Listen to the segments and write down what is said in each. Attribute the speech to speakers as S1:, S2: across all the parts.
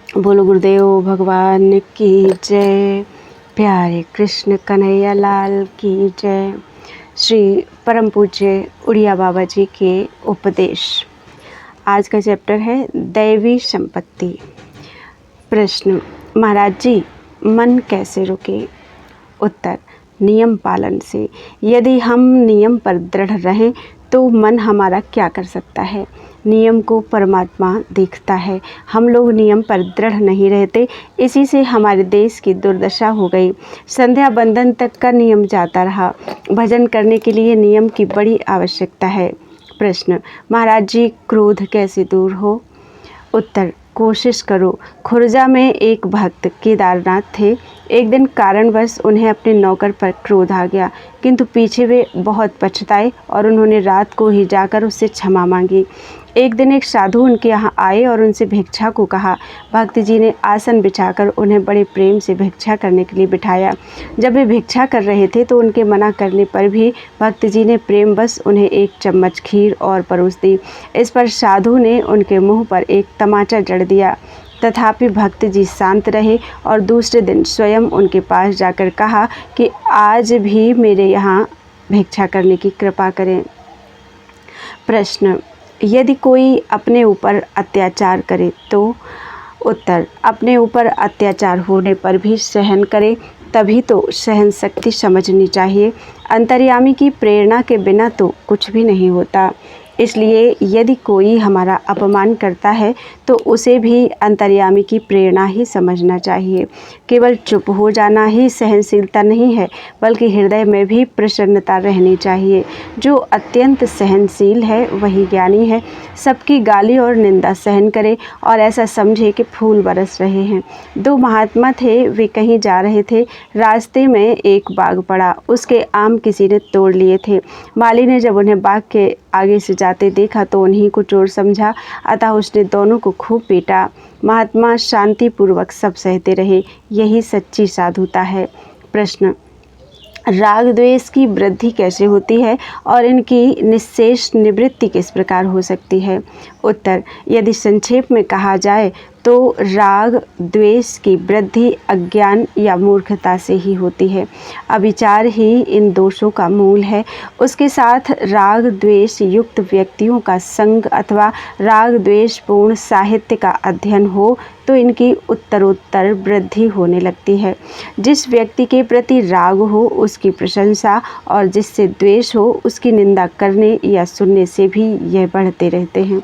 S1: बोलो गुरुदेव भगवान की जय। प्यारे कृष्ण कन्हैया लाल की जय। श्री परम पूज्य उड़िया बाबा जी के उपदेश। आज का चैप्टर है दैवी संपत्ति। प्रश्न, महाराज जी मन कैसे रुके? उत्तर, नियम पालन से। यदि हम नियम पर दृढ़ रहें तो मन हमारा क्या कर सकता है? नियम को परमात्मा देखता है। हम लोग नियम पर दृढ़ नहीं रहते, इसी से हमारे देश की दुर्दशा हो गई। संध्या बंदन तक का नियम जाता रहा। भजन करने के लिए नियम की बड़ी आवश्यकता है। प्रश्न, महाराज जी क्रोध कैसे दूर हो? उत्तर, कोशिश करो। खुर्जा में एक भक्त केदारनाथ थे। एक दिन कारणवश उन्हें अपने नौकर पर क्रोध आ गया, किंतु पीछे वे बहुत पछताए और उन्होंने रात को ही जाकर उससे क्षमा मांगी। एक दिन एक साधु उनके यहाँ आए और उनसे भिक्षा को कहा। भक्त जी ने आसन बिछाकर उन्हें बड़े प्रेम से भिक्षा करने के लिए बिठाया। जब वे भिक्षा कर रहे थे तो उनके मना करने पर भी भक्त जी ने प्रेमवश उन्हें एक चम्मच खीर और परोस दी। इस पर साधु ने उनके मुंह पर एक तमाचा जड़ दिया। तथापि भक्त जी शांत रहे और दूसरे दिन स्वयं उनके पास जाकर कहा कि आज भी मेरे यहाँ भिक्षा करने की कृपा करें। प्रश्न, यदि कोई अपने ऊपर अत्याचार करे तो? उत्तर, अपने ऊपर अत्याचार होने पर भी सहन करे, तभी तो सहन शक्ति समझनी चाहिए। अंतर्यामी की प्रेरणा के बिना तो कुछ भी नहीं होता। इसलिए यदि कोई हमारा अपमान करता है तो उसे भी अंतर्यामी की प्रेरणा ही समझना चाहिए। केवल चुप हो जाना ही सहनशीलता नहीं है, बल्कि हृदय में भी प्रसन्नता रहनी चाहिए। जो अत्यंत सहनशील है वही ज्ञानी है। सबकी गाली और निंदा सहन करे और ऐसा समझे कि फूल बरस रहे हैं। दो महात्मा थे, वे कहीं जा रहे थे। रास्ते में एक बाग पड़ा, उसके आम किसी ने तोड़ लिए थे। माली ने जब उन्हें बाग के आगे से जाते देखा तो उन्हीं को चोर समझा, अतः उसने दोनों को खूब पीटा। महात्मा शांतिपूर्वक सब सहते रहे, यही सच्ची साधुता है। प्रश्न, राग द्वेष की वृद्धि कैसे होती है और इनकी निःशेष निवृत्ति किस प्रकार हो सकती है? उत्तर, यदि संक्षेप में कहा जाए तो राग द्वेष की वृद्धि अज्ञान या मूर्खता से ही होती है। अविचार ही इन दोषों का मूल है। उसके साथ राग द्वेष युक्त व्यक्तियों का संग अथवा राग द्वेष पूर्ण साहित्य का अध्ययन हो तो इनकी उत्तरोत्तर वृद्धि होने लगती है। जिस व्यक्ति के प्रति राग हो उसकी प्रशंसा और जिससे द्वेष हो उसकी निंदा करने या सुनने से भी यह बढ़ते रहते हैं।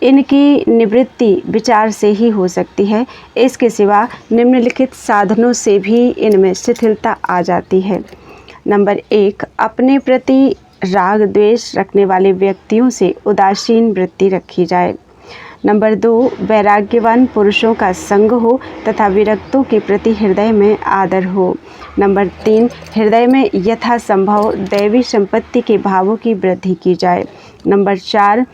S1: इनकी निवृत्ति विचार से ही हो सकती है। इसके सिवा निम्नलिखित साधनों से भी इनमें शिथिलता आ जाती है। नंबर 1, अपने प्रति राग द्वेष रखने वाले व्यक्तियों से उदासीन वृत्ति रखी जाए। नंबर 2, वैराग्यवान पुरुषों का संग हो तथा विरक्तों के प्रति हृदय में आदर हो। नंबर 3, हृदय में यथासंभव दैवी संपत्ति के भावों की वृद्धि की जाए। नंबर 4,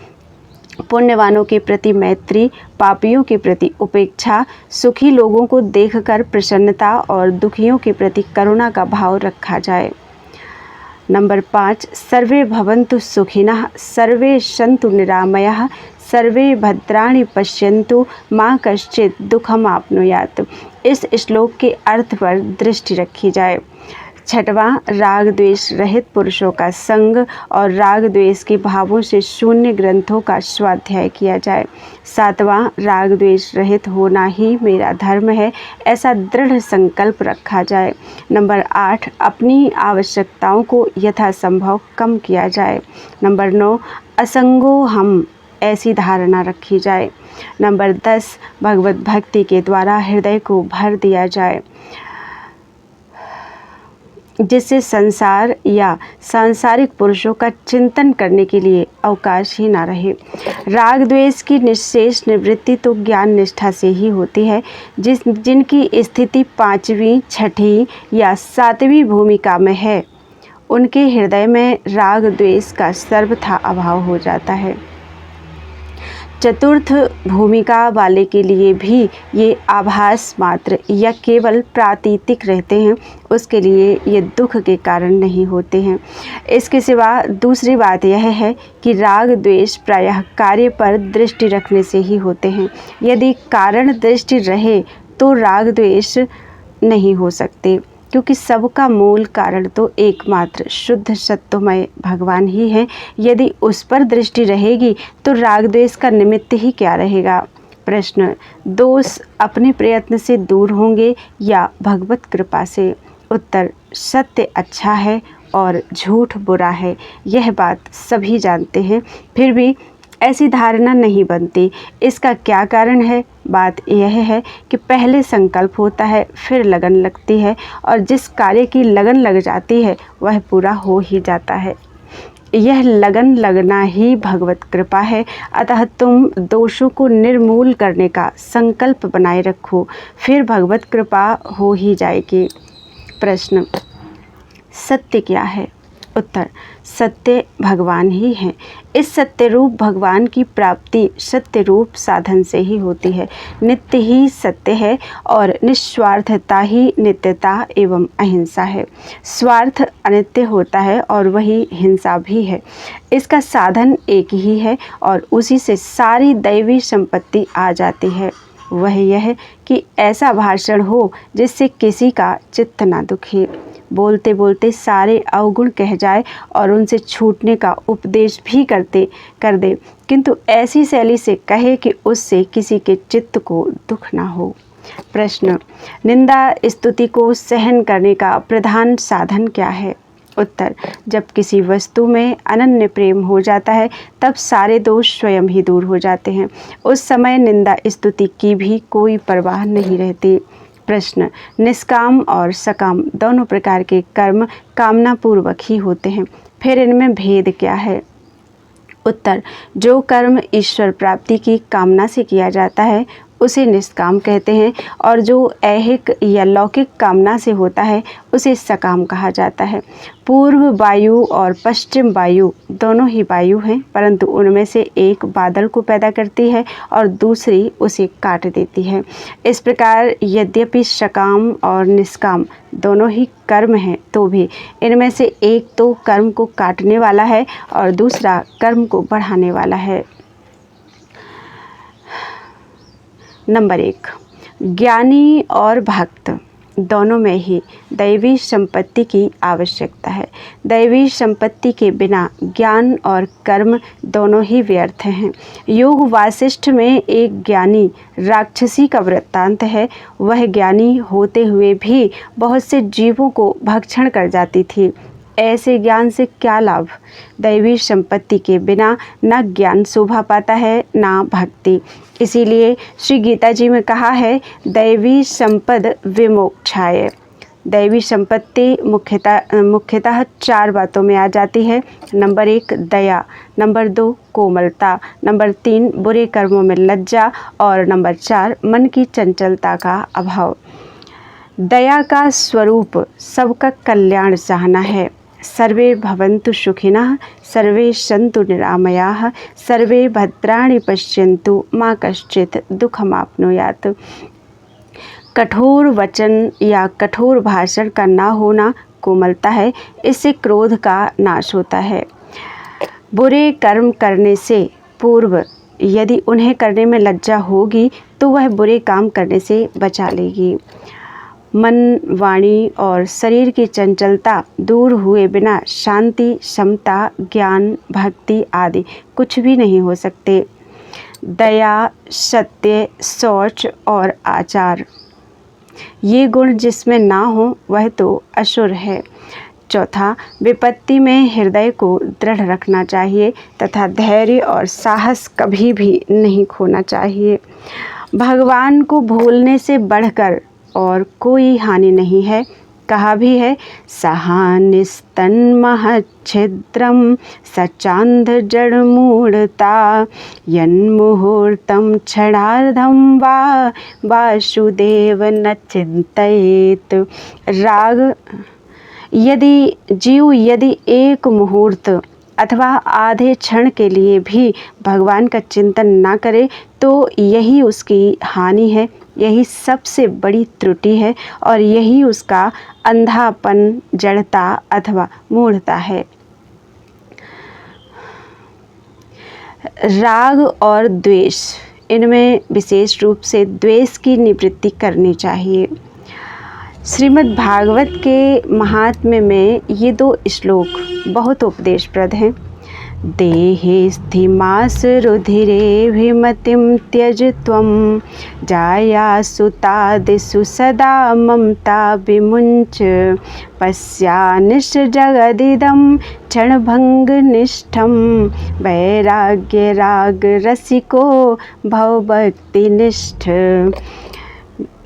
S1: पुण्यवानों के प्रति मैत्री, पापियों के प्रति उपेक्षा, सुखी लोगों को देखकर प्रसन्नता और दुखियों के प्रति करुणा का भाव रखा जाए। नंबर 5, सर्वे भवन्तु सुखिनः, सर्वे सन्तु निरामयाः, सर्वे भद्राणि पश्यन्तु, मा कश्चित् दुःखम् आप्नुयात्। इस श्लोक के अर्थ पर दृष्टि रखी जाए। 6वां, राग द्वेष रहित पुरुषों का संग और राग द्वेष के भावों से शून्य ग्रंथों का स्वाध्याय किया जाए। 7वां, राग द्वेष रहित होना ही मेरा धर्म है, ऐसा दृढ़ संकल्प रखा जाए। नंबर 8, अपनी आवश्यकताओं को यथासंभव कम किया जाए। नंबर 9, असंगो हम, ऐसी धारणा रखी जाए। नंबर 10, भगवत भक्ति के द्वारा हृदय को भर दिया जाए, जिससे संसार या सांसारिक पुरुषों का चिंतन करने के लिए अवकाश ही ना रहे। राग द्वेष की निःशेष निवृत्ति तो ज्ञान निष्ठा से ही होती है। जिनकी स्थिति 5वीं, 6ठी या 7वीं भूमिका में है उनके हृदय में राग द्वेष का सर्वथा अभाव हो जाता है। चतुर्थ भूमिका वाले के लिए भी ये आभास मात्र या केवल प्रातीतिक रहते हैं, उसके लिए ये दुख के कारण नहीं होते हैं। इसके सिवा दूसरी बात यह है कि राग द्वेष प्रायः कार्य पर दृष्टि रखने से ही होते हैं। यदि कारण दृष्टि रहे तो राग द्वेष नहीं हो सकते, क्योंकि सबका मूल कारण तो एकमात्र शुद्ध सत्वमय भगवान ही है। यदि उस पर दृष्टि रहेगी तो राग द्वेष का निमित्त ही क्या रहेगा। प्रश्न, दोष अपने प्रयत्न से दूर होंगे या भगवत कृपा से। उत्तर, सत्य अच्छा है और झूठ बुरा है, यह बात सभी जानते हैं, फिर भी ऐसी धारणा नहीं बनती। इसका क्या कारण है? बात यह है कि पहले संकल्प होता है, फिर लगन लगती है, और जिस कार्य की लगन लग जाती है वह पूरा हो ही जाता है। यह लगन लगना ही भगवत कृपा है। अतः तुम दोषों को निर्मूल करने का संकल्प बनाए रखो, फिर भगवत कृपा हो ही जाएगी। प्रश्न, सत्य क्या है? उत्तर, सत्य भगवान ही है। इस सत्य रूप भगवान की प्राप्ति सत्य रूप साधन से ही होती है। नित्य ही सत्य है और निस्वार्थता ही नित्यता एवं अहिंसा है। स्वार्थ अनित्य होता है और वही हिंसा भी है। इसका साधन एक ही है और उसी से सारी दैवी संपत्ति आ जाती है। वह यह कि ऐसा भाषण हो जिससे किसी का चित्त ना दुखे, बोलते बोलते सारे अवगुण कह जाए और उनसे छूटने का उपदेश भी कर दे, किंतु ऐसी शैली से कहे कि उससे किसी के चित्त को दुख ना हो। प्रश्न, निंदा स्तुति को सहन करने का प्रधान साधन क्या है? उत्तर, जब किसी वस्तु में अनन्य प्रेम हो जाता है तब सारे दोष स्वयं ही दूर हो जाते हैं। उस समय निंदा स्तुति की भी कोई परवाह नहीं रहती। प्रश्न, निष्काम और सकाम दोनों प्रकार के कर्म कामना पूर्वक ही होते हैं, फिर इनमें भेद क्या है? उत्तर, जो कर्म ईश्वर प्राप्ति की कामना से किया जाता है उसे निष्काम कहते हैं, और जो ऐहिक या लौकिक कामना से होता है उसे सकाम कहा जाता है। पूर्व वायु और पश्चिम वायु दोनों ही वायु हैं, परंतु उनमें से एक बादल को पैदा करती है और दूसरी उसे काट देती है। इस प्रकार यद्यपि सकाम और निष्काम दोनों ही कर्म हैं, तो भी इनमें से एक तो कर्म को काटने वाला है और दूसरा कर्म को बढ़ाने वाला है। नंबर 1, ज्ञानी और भक्त दोनों में ही दैवी संपत्ति की आवश्यकता है। दैवी संपत्ति के बिना ज्ञान और कर्म दोनों ही व्यर्थ हैं। योग वासिष्ठ में एक ज्ञानी राक्षसी का वृत्तांत है। वह ज्ञानी होते हुए भी बहुत से जीवों को भक्षण कर जाती थी। ऐसे ज्ञान से क्या लाभ? दैवी संपत्ति के बिना न ज्ञान शोभा पाता है न भक्ति। इसीलिए श्री गीता जी में कहा है, दैवी संपद विमोक्षाय। दैवी संपत्ति मुख्यतः 4 बातों में आ जाती है। नंबर 1, दया, नंबर 2, कोमलता, नंबर 3, बुरे कर्मों में लज्जा, और नंबर 4, मन की चंचलता का अभाव। दया का स्वरूप सबका कल्याण चाहना है। सर्वे भवन्तु सुखिनः, सर्वे सन्तु निरामयाः, सर्वे भद्राणि पश्यन्तु, मा कश्चित् दुःखमाप्नुयात्। कठोर वचन या कठोर भाषण का ना होना कोमलता है। इससे क्रोध का नाश होता है। बुरे कर्म करने से पूर्व यदि उन्हें करने में लज्जा होगी तो वह बुरे काम करने से बचा लेगी। मन, वाणी और शरीर की चंचलता दूर हुए बिना शांति, समता, ज्ञान, भक्ति आदि कुछ भी नहीं हो सकते। दया, सत्य, शौच और आचार, ये गुण जिसमें ना हो वह तो असुर है। चौथा, विपत्ति में हृदय को दृढ़ रखना चाहिए तथा धैर्य और साहस कभी भी नहीं खोना चाहिए। भगवान को भूलने से बढ़कर और कोई हानि नहीं है। कहा भी है, सहानिस्तन्महच्छिद्रम सचांद जड़मूढ़ता यन्मुहूर्तम क्षणार्धम वा वासुदेव न चिंतयेत। राग, यदि जीव एक मुहूर्त अथवा आधे क्षण के लिए भी भगवान का चिंतन ना करे तो यही उसकी हानि है, यही सबसे बड़ी त्रुटि है और यही उसका अंधापन, जड़ता अथवा मूढ़ता है। राग और द्वेष, इनमें विशेष रूप से द्वेष की निवृत्ति करनी चाहिए। श्रीमद् भागवत के महात्म्य में ये 2 श्लोक बहुत उपदेशप्रद हैं। देहे स्थिमास रुधिरे विमतिं त्यज त्वं जाया सुतादिषु सदा ममता विमुञ्च पश्यानिश जगदिदं क्षणभङ्गनिष्ठं वैराग्य राग रसिको भवभक्तिनिष्ठ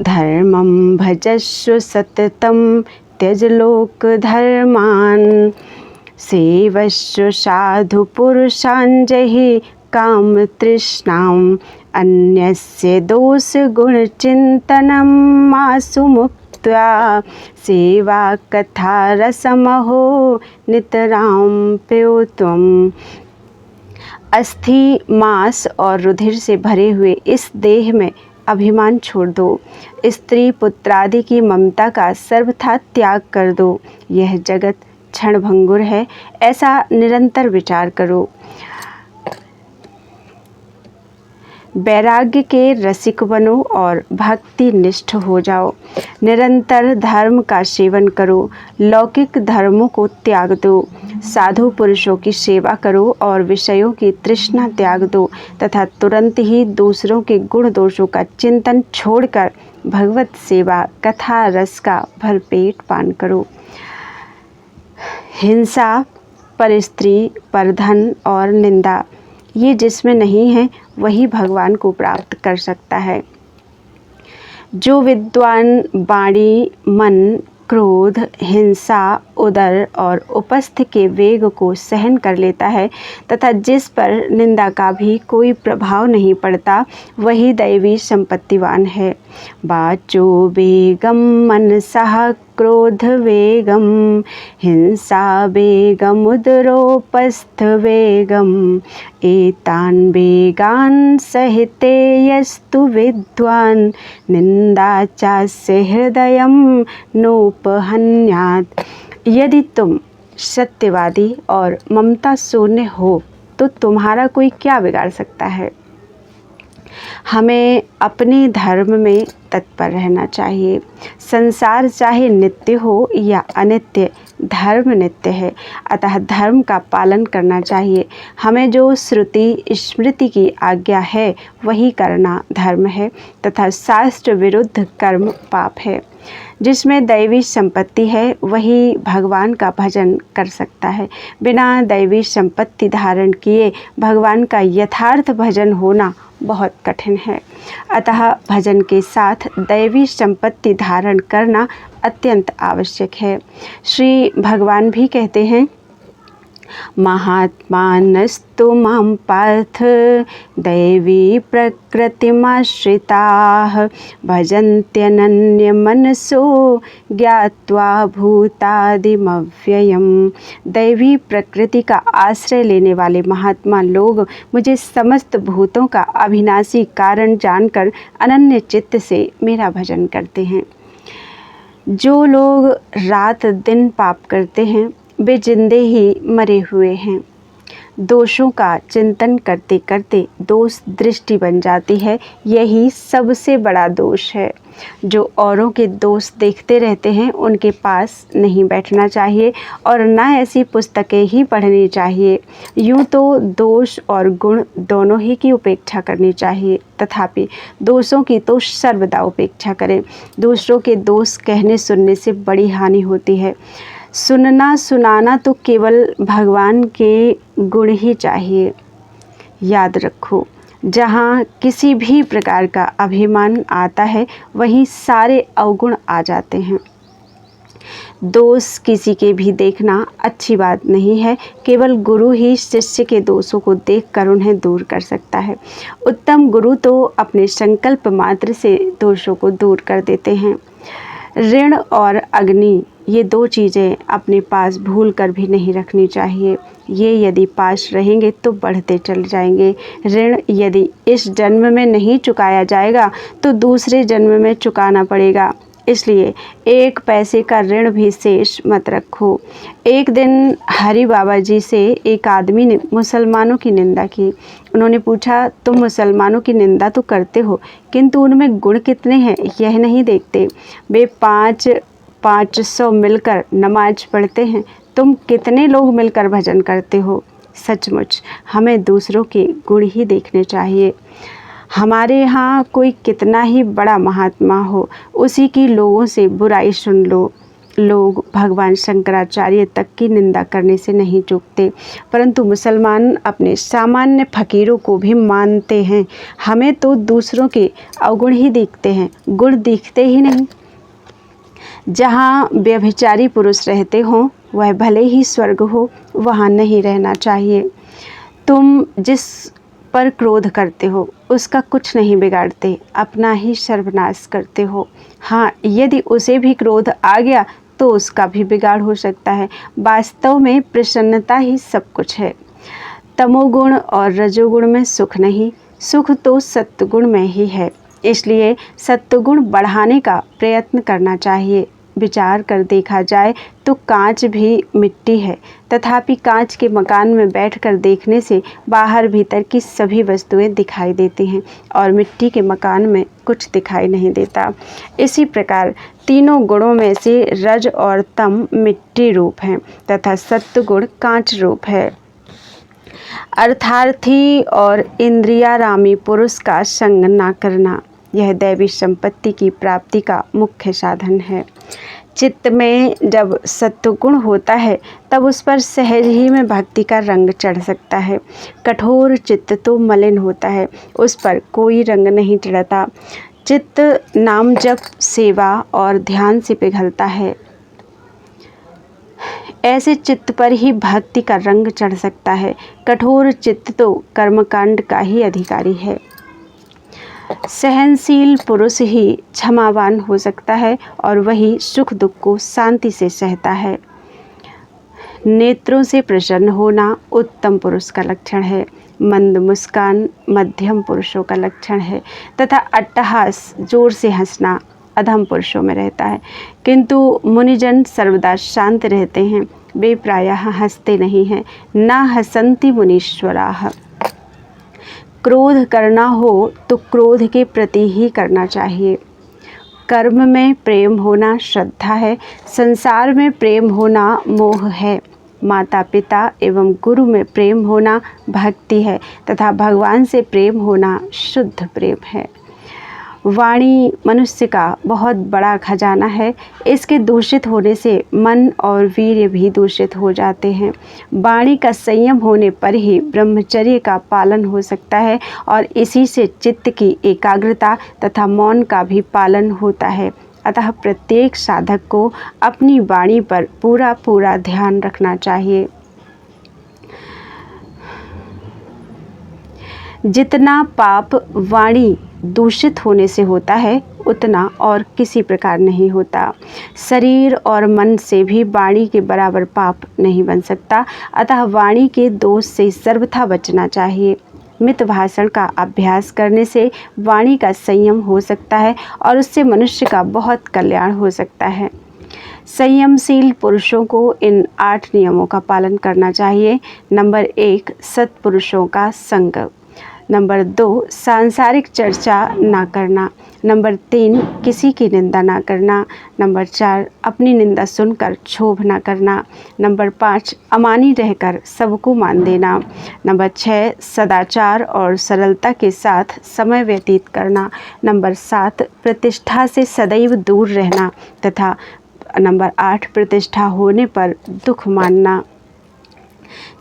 S1: धर्मं भजस्व सततं त्यज लोक धर्मान् सेवस्व साधु पुरुषान् जहि काम तृष्णाम् अन्यस्य दोष गुण चिंतनं मासु मुक्त्वा सेवा कथा रसमहो नितरां प्योत्वम्। अस्थि, मांस और रुधिर से भरे हुए इस देह में अभिमान छोड़ दो। स्त्री पुत्रादि की ममता का सर्वथा त्याग कर दो। यह जगत क्षणभंगुर है, ऐसा निरंतर विचार करो। वैराग्य के रसिक बनो और भक्ति निष्ठ हो जाओ। निरंतर धर्म का सेवन करो, लौकिक धर्मों को त्याग दो। साधु पुरुषों की सेवा करो और विषयों की तृष्णा त्याग दो तथा तुरंत ही दूसरों के गुण दोषों का चिंतन छोड़कर भगवत सेवा कथा रस का भरपेट पान करो। हिंसा, पर स्त्री, पर धन और निंदा, ये जिसमें नहीं है वही भगवान को प्राप्त कर सकता है। जो विद्वान वाणी, मन, क्रोध, हिंसा, उदर और उपस्थ के वेग को सहन कर लेता है तथा जिस पर निंदा का भी कोई प्रभाव नहीं पड़ता, वही दैवी संपत्तिवान है। वाचो वेगम मनसः क्रोध वेगम हिंसा वेगम उदरोपस्थ वेगम एतान वेगान सहिते यस्तु विद्वान निंदा चास्य हृदयम नोपहन्यात्। यदि तुम सत्यवादी और ममता शून्य हो तो तुम्हारा कोई क्या बिगाड़ सकता है। हमें अपने धर्म में तत्पर रहना चाहिए। संसार चाहे नित्य हो या अनित्य, धर्म नित्य है, अतः धर्म का पालन करना चाहिए। हमें जो श्रुति स्मृति की आज्ञा है वही करना धर्म है तथा शास्त्र विरुद्ध कर्म पाप है। जिसमें दैवी संपत्ति है वही भगवान का भजन कर सकता है। बिना दैवी संपत्ति धारण किए भगवान का यथार्थ भजन होना बहुत कठिन है। अतः भजन के साथ दैवी संपत्ति धारण करना अत्यंत आवश्यक है। श्री भगवान भी कहते हैं, महात्मानस्तु मां पार्थ दैवी प्रकृतिमाश्रिताः भजन्त्यनन्यमनसो ज्ञात्वा भूतादिमव्ययम्। दैवी प्रकृति का आश्रय लेने वाले महात्मा लोग मुझे समस्त भूतों का अविनाशी कारण जानकर अनन्य चित्त से मेरा भजन करते हैं। जो लोग रात दिन पाप करते हैं वे जिंदे ही मरे हुए हैं। दोषों का चिंतन करते करते दोष दृष्टि बन जाती है, यही सबसे बड़ा दोष है। जो औरों के दोष देखते रहते हैं उनके पास नहीं बैठना चाहिए और न ऐसी पुस्तकें ही पढ़नी चाहिए। यूँ तो दोष और गुण दोनों ही की उपेक्षा करनी चाहिए, तथापि दोषों की तो सर्वदा उपेक्षा करें। दूसरों के दोष कहने सुनने से बड़ी हानि होती है। सुनना सुनाना तो केवल भगवान के गुण ही चाहिए। याद रखो, जहाँ किसी भी प्रकार का अभिमान आता है वहीं सारे अवगुण आ जाते हैं। दोष किसी के भी देखना अच्छी बात नहीं है। केवल गुरु ही शिष्य के दोषों को देखकर उन्हें दूर कर सकता है। उत्तम गुरु तो अपने संकल्प मात्र से दोषों को दूर कर देते हैं। ऋण और अग्नि ये दो चीज़ें अपने पास भूल कर भी नहीं रखनी चाहिए। ये यदि पास रहेंगे तो बढ़ते चल जाएंगे। ऋण यदि इस जन्म में नहीं चुकाया जाएगा तो दूसरे जन्म में चुकाना पड़ेगा। इसलिए एक पैसे का ऋण भी शेष मत रखो। एक दिन हरि बाबा जी से एक आदमी ने मुसलमानों की निंदा की। उन्होंने पूछा, तुम मुसलमानों की निंदा तो करते हो, किंतु उनमें गुण कितने हैं यह नहीं देखते। वे 500 मिलकर नमाज पढ़ते हैं, तुम कितने लोग मिलकर भजन करते हो। सचमुच हमें दूसरों के गुण ही देखने चाहिए। हमारे यहाँ कोई कितना ही बड़ा महात्मा हो, उसी की लोगों से बुराई सुन लो। लोग भगवान शंकराचार्य तक की निंदा करने से नहीं चूकते, परंतु मुसलमान अपने सामान्य फकीरों को भी मानते हैं। हमें तो दूसरों के अवगुण ही दिखते हैं, गुण दिखते ही नहीं। जहाँ व्यभिचारी पुरुष रहते हों वह भले ही स्वर्ग हो, वहाँ नहीं रहना चाहिए। तुम जिस पर क्रोध करते हो उसका कुछ नहीं बिगाड़ते, अपना ही सर्वनाश करते हो। हाँ, यदि उसे भी क्रोध आ गया तो उसका भी बिगाड़ हो सकता है। वास्तव में प्रसन्नता ही सब कुछ है। तमोगुण और रजोगुण में सुख नहीं, सुख तो सत्वगुण में ही है। इसलिए सत्वगुण बढ़ाने का प्रयत्न करना चाहिए। विचार कर देखा जाए तो कांच भी मिट्टी है, तथापि कांच के मकान में बैठकर देखने से बाहर भीतर की सभी वस्तुएं दिखाई देती हैं और मिट्टी के मकान में कुछ दिखाई नहीं देता। इसी प्रकार तीनों गुणों में से रज और तम मिट्टी रूप हैं तथा सत्व गुण कांच रूप है। अर्थार्थी और इंद्रियारामी पुरुष का संग न करना, यह दैवी संपत्ति की प्राप्ति का मुख्य साधन है। चित्त में जब सत्वगुण होता है तब उस पर सहज ही में भक्ति का रंग चढ़ सकता है। कठोर चित्त तो मलिन होता है, उस पर कोई रंग नहीं चढ़ता। चित्त नाम जप, सेवा और ध्यान से पिघलता है। ऐसे चित्त पर ही भक्ति का रंग चढ़ सकता है। कठोर चित्त तो कर्मकांड का ही अधिकारी है। सहनशील पुरुष ही क्षमावान हो सकता है और वही सुख दुख को शांति से सहता है। नेत्रों से प्रसन्न होना उत्तम पुरुष का लक्षण है। मंद मुस्कान मध्यम पुरुषों का लक्षण है तथा अट्टहास, जोर से हंसना अधम पुरुषों में रहता है। किंतु मुनिजन सर्वदा शांत रहते हैं, वे प्रायः हंसते नहीं हैं। न हसन्ति मुनीश्वराः। क्रोध करना हो तो क्रोध के प्रति ही करना चाहिए। कर्म में प्रेम होना श्रद्धा है, संसार में प्रेम होना मोह है। माता पिता एवं गुरु में प्रेम होना भक्ति है तथा भगवान से प्रेम होना शुद्ध प्रेम है। वाणी मनुष्य का बहुत बड़ा खजाना है। इसके दूषित होने से मन और वीर्य भी दूषित हो जाते हैं। वाणी का संयम होने पर ही ब्रह्मचर्य का पालन हो सकता है और इसी से चित्त की एकाग्रता तथा मौन का भी पालन होता है। अतः प्रत्येक साधक को अपनी वाणी पर पूरा ध्यान रखना चाहिए। जितना पाप वाणी दूषित होने से होता है उतना और किसी प्रकार नहीं होता। शरीर और मन से भी वाणी के बराबर पाप नहीं बन सकता। अतः वाणी के दोष से सर्वथा बचना चाहिए। मित भाषण का अभ्यास करने से वाणी का संयम हो सकता है और उससे मनुष्य का बहुत कल्याण हो सकता है। संयमशील पुरुषों को इन 8 नियमों का पालन करना चाहिए। नंबर 1, सत्पुरुषों का संग। नंबर 2, सांसारिक चर्चा ना करना। नंबर 3, किसी की निंदा ना करना। नंबर 4, अपनी निंदा सुनकर क्षोभ ना करना। नंबर 5, अमानी रहकर सबको मान देना। नंबर 6, सदाचार और सरलता के साथ समय व्यतीत करना। नंबर 7, प्रतिष्ठा से सदैव दूर रहना तथा नंबर 8, प्रतिष्ठा होने पर दुख मानना।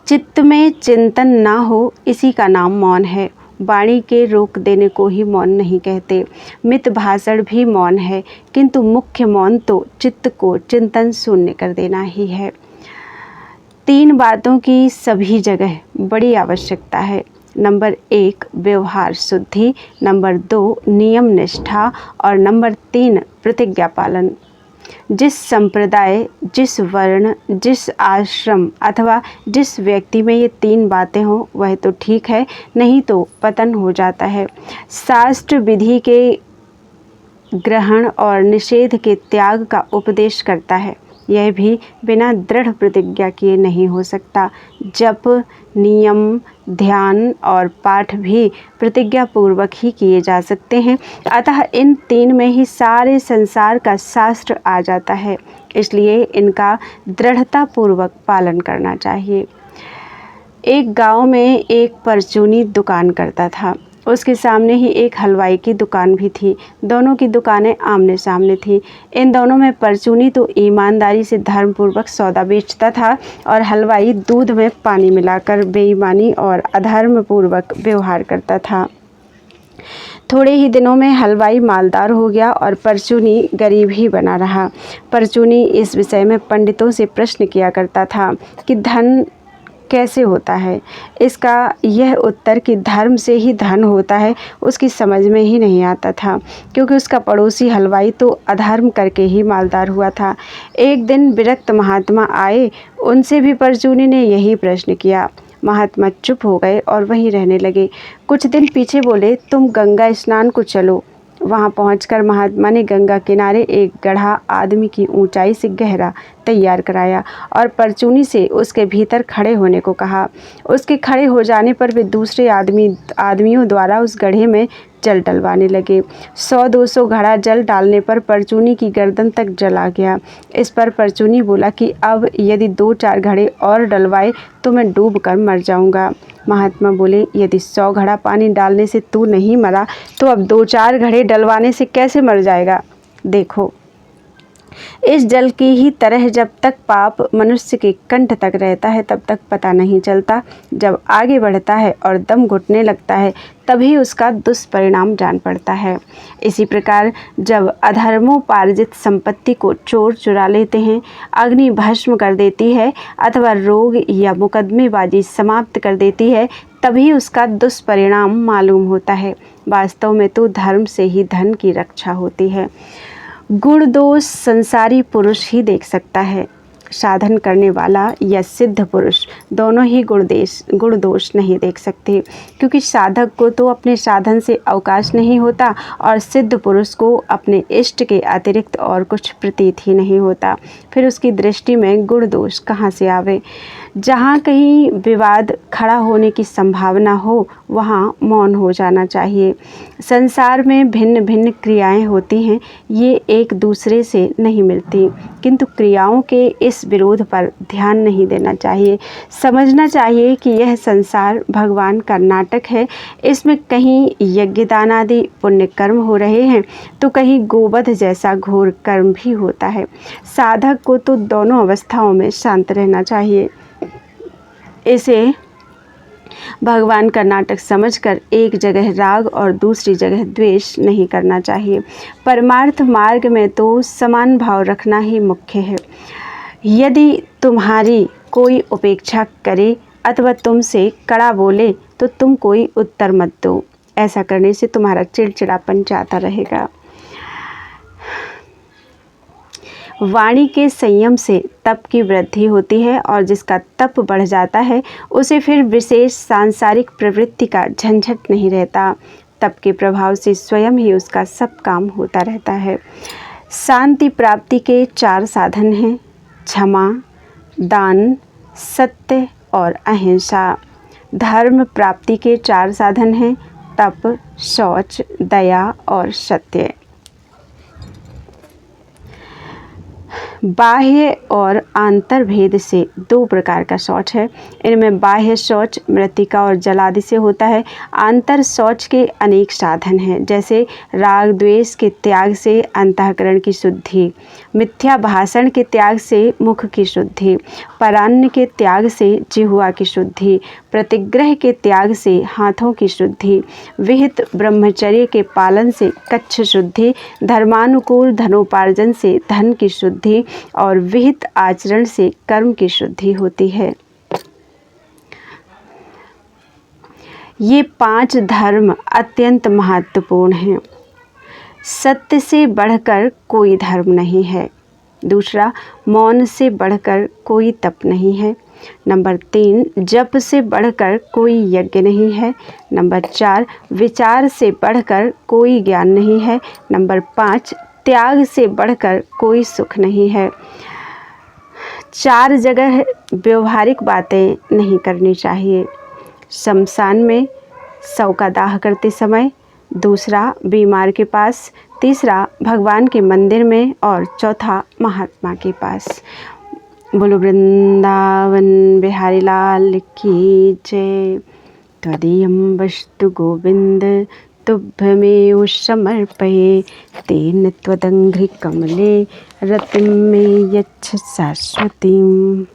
S1: चित्त में चिंतन ना हो, इसी का नाम मौन है। वाणी के रोक देने को ही मौन नहीं कहते। मित भाषण भी मौन है, किंतु मुख्य मौन तो चित्त को चिंतन शून्य कर देना ही है। 3 बातों की सभी जगह बड़ी आवश्यकता है। नंबर 1, व्यवहार शुद्धि। नंबर 2, नियम निष्ठा और नंबर 3, प्रतिज्ञा पालन। जिस संप्रदाय, जिस वर्ण, जिस आश्रम अथवा जिस व्यक्ति में ये 3 बातें हों वह तो ठीक है, नहीं तो पतन हो जाता है। शास्त्र विधि के ग्रहण और निषेध के त्याग का उपदेश करता है। यह भी बिना दृढ़ प्रतिज्ञा किए नहीं हो सकता। जप, नियम, ध्यान और पाठ भी प्रतिज्ञा पूर्वक ही किए जा सकते हैं। अतः इन 3 में ही सारे संसार का शास्त्र आ जाता है, इसलिए इनका दृढ़ता पूर्वक पालन करना चाहिए। एक गांव में एक परचूनी दुकान करता था। उसके सामने ही एक हलवाई की दुकान भी थी। दोनों की दुकानें आमने सामने थी। इन दोनों में परचूनी तो ईमानदारी से धर्मपूर्वक सौदा बेचता था और हलवाई दूध में पानी मिलाकर बेईमानी और अधर्मपूर्वक व्यवहार करता था। थोड़े ही दिनों में हलवाई मालदार हो गया और परचूनी गरीब ही बना रहा। परचूनी इस विषय में पंडितों से प्रश्न किया करता था कि धन कैसे होता है। इसका यह उत्तर कि धर्म से ही धन होता है उसकी समझ में ही नहीं आता था, क्योंकि उसका पड़ोसी हलवाई तो अधर्म करके ही मालदार हुआ था। एक दिन विरक्त महात्मा आए, उनसे भी परचूनी ने यही प्रश्न किया। महात्मा चुप हो गए और वहीं रहने लगे। कुछ दिन पीछे बोले, तुम गंगा स्नान को चलो। वहां पहुंचकर महात्मा ने गंगा किनारे एक गड्ढा आदमी की ऊंचाई से गहरा तैयार कराया और परचूनी से उसके भीतर खड़े होने को कहा। उसके खड़े हो जाने पर वे दूसरे आदमियों द्वारा उस गड्ढे में जल डलवाने लगे। 100-200 घड़ा जल डालने पर परचूनी की गर्दन तक जल आ गया। इस पर परचूनी बोला कि अब यदि 2-4 घड़े और डलवाए तो मैं डूब कर मर जाऊंगा। महात्मा बोले, यदि 100 घड़ा पानी डालने से तू नहीं मरा तो अब 2-4 घड़े डलवाने से कैसे मर जाएगा। देखो, इस जल की ही तरह जब तक पाप मनुष्य के कंठ तक रहता है तब तक पता नहीं चलता। जब आगे बढ़ता है और दम घुटने लगता है तभी उसका दुष्परिणाम जान पड़ता है। इसी प्रकार जब अधर्मोपार्जित संपत्ति को चोर चुरा लेते हैं, अग्नि भस्म कर देती है अथवा रोग या मुकदमेबाजी समाप्त कर देती है, तभी उसका दुष्परिणाम मालूम होता है। वास्तव में तो धर्म से ही धन की रक्षा होती है। गुण दोष संसारी पुरुष ही देख सकता है। साधन करने वाला या सिद्ध पुरुष दोनों ही गुण दोष नहीं देख सकते, क्योंकि साधक को तो अपने साधन से अवकाश नहीं होता और सिद्ध पुरुष को अपने इष्ट के अतिरिक्त और कुछ प्रतीत ही नहीं होता। फिर उसकी दृष्टि में गुण दोष कहाँ से आवे। जहाँ कहीं विवाद खड़ा होने की संभावना हो वहाँ मौन हो जाना चाहिए। संसार में भिन्न भिन्न क्रियाएं होती हैं, ये एक दूसरे से नहीं मिलती, किंतु क्रियाओं के इस विरोध पर ध्यान नहीं देना चाहिए। समझना चाहिए कि यह संसार भगवान का नाटक है। इसमें कहीं यज्ञदान आदि पुण्य कर्म हो रहे हैं तो कहीं गोवध जैसा घोर कर्म भी होता है। साधक को तो दोनों अवस्थाओं में शांत रहना चाहिए। इसे भगवान का नाटक समझकर एक जगह राग और दूसरी जगह द्वेष नहीं करना चाहिए। परमार्थ मार्ग में तो समान भाव रखना ही मुख्य है। यदि तुम्हारी कोई उपेक्षा करे अथवा तुमसे कड़ा बोले तो तुम कोई उत्तर मत दो। ऐसा करने से तुम्हारा चिड़चिड़ापन जाता रहेगा। वाणी के संयम से तप की वृद्धि होती है और जिसका तप बढ़ जाता है उसे फिर विशेष सांसारिक प्रवृत्ति का झंझट नहीं रहता। तप के प्रभाव से स्वयं ही उसका सब काम होता रहता है। शांति प्राप्ति के 4 साधन हैं: क्षमा, दान, सत्य और अहिंसा। धर्म प्राप्ति के 4 साधन हैं: तप, शौच, दया और सत्य। बाह्य और आंतर भेद से 2 प्रकार का शौच है। इनमें बाह्य शौच मृत्तिका और जल आदि से होता है। आंतर शौच के अनेक साधन हैं, जैसे राग द्वेष के त्याग से अंतःकरण की शुद्धि, मिथ्या भाषण के त्याग से मुख की शुद्धि, परान्न के त्याग से जिह्वा की शुद्धि, प्रतिग्रह के त्याग से हाथों की शुद्धि, विहित ब्रह्मचर्य के पालन से कच्छ शुद्धि, धर्मानुकूल धनोपार्जन से धन की शुद्धि और विहित आचरण से कर्म की शुद्धि होती है। ये 5 धर्म अत्यंत महत्वपूर्ण हैं। सत्य से बढ़कर कोई धर्म नहीं है। दूसरा, मौन से बढ़कर कोई तप नहीं है। नंबर 3, जप से बढ़कर कोई यज्ञ नहीं है। नंबर 4, विचार से बढ़कर कोई ज्ञान नहीं है। नंबर 5, त्याग से बढ़कर कोई सुख नहीं है। 4 जगह व्यवहारिक बातें नहीं करनी चाहिए। शमशान में, शव का दाह करते समय, दूसरा बीमार के पास, तीसरा भगवान के मंदिर में और चौथा महात्मा के पास। बोलो वृंदावन बिहारी लाल की जय। त्वदीयं वस्तु गोविंद तुभ्यमेव समर्पये, तेन त्वदङ्घ्रिकमले रतिं मे यच्छ शाश्वतीम्।